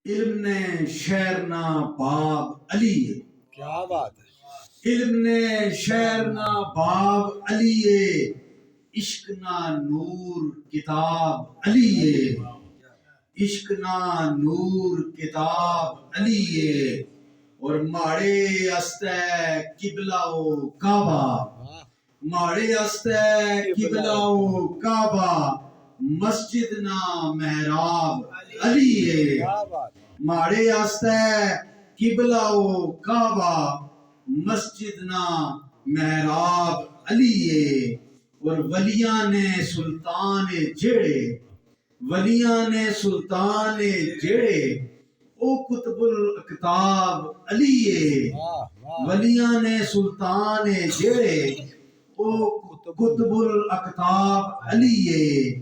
علم نے شعرنا باب علی ہے، کیا بات ہے. علم نے شعرنا باب علی ہے، عشق نا نور کتاب علی ہے، عشق نا نور کتاب علی ہے، اور ماڑے استے قبلہ و کعبہ، ماڑے استے قبلہ و کعبہ، مسجد نا محراب علی ہے، کیا بات ہے. ماڑے آستے قبلہ و کعبہ، مسجد نا محراب علی ہے، اور ولیاں نے سلطان جڑے، ولیاں نے سلطان جڑے، او قطب الاقطاب علی ہے، واہ واہ. ولیاں نے سلطان جڑے، او قطب الاقطاب علی ہے،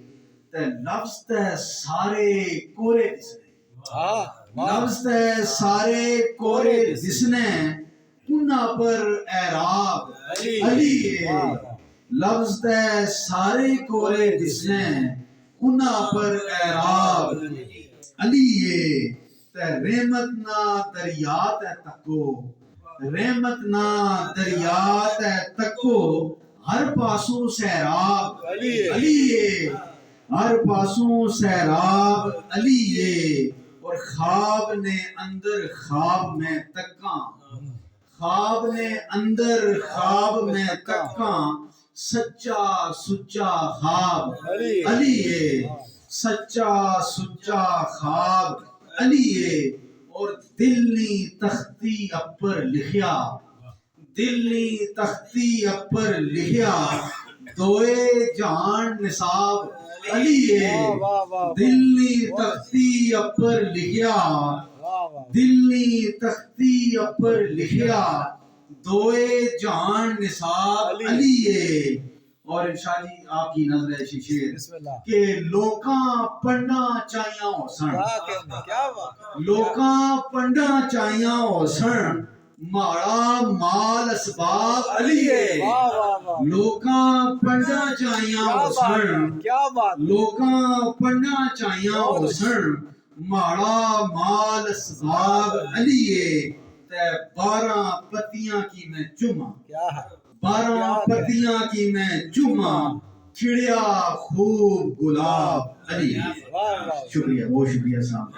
تے لفظ تے سارے کورے دسنے، ہاں واہ. لفظ تے سارے کورے دسنے، انہاں پر اعراب علی ہے، لفظ تے سارے کورے دسنے، انہاں پر اعراب علی ہے، تے رحمت نا دریا تے تکو، رحمت نا دریا تے تکو، ہر پاسوں سیراب علی ہے، ہر پاسوں سیراب علی ہے، اور خواب نے اندر خواب میں تکاں، خواب نے اندر خواب میں تکاں، سچا سچا خواب علی ہے، سچا سچا خواب علی ہے، اور دل نی تختی اپر لکھیا، دل نی تختی اپر لکھیا، دوئے جہان نصاب علی ہے، دل نی تختی اپر لکھیا، دل نی تختی اپر لکھیا، دوئے جہان نصاب علی ہے، اور انشاءاللہ جی آپ کی نظر ہے شیشے بسم اللہ. کہ لوکاں پڑھنا چاہیاں ہو سن، کیا کہنا. کیا بات. لوکاں پڑھنا چاہیاں ہو سن، ماڑا مال اسباب علی ہے، واہ واہ واہ. لوکاں پڑھنا چاہیاں کیا ہو بات سن، ہے. کیا بات. لوکاں پڑھنا چاہیاں ہو سن، ماڑا مال اسباب علی ہے، تے 12 پتیاں کی میں چوما، کیا ہے. 12 پتیاں کی میں چوما، کھڑیا خوب گلاب علی ہے. واہ واہ. شکریہ، بہت شکریہ صاحب.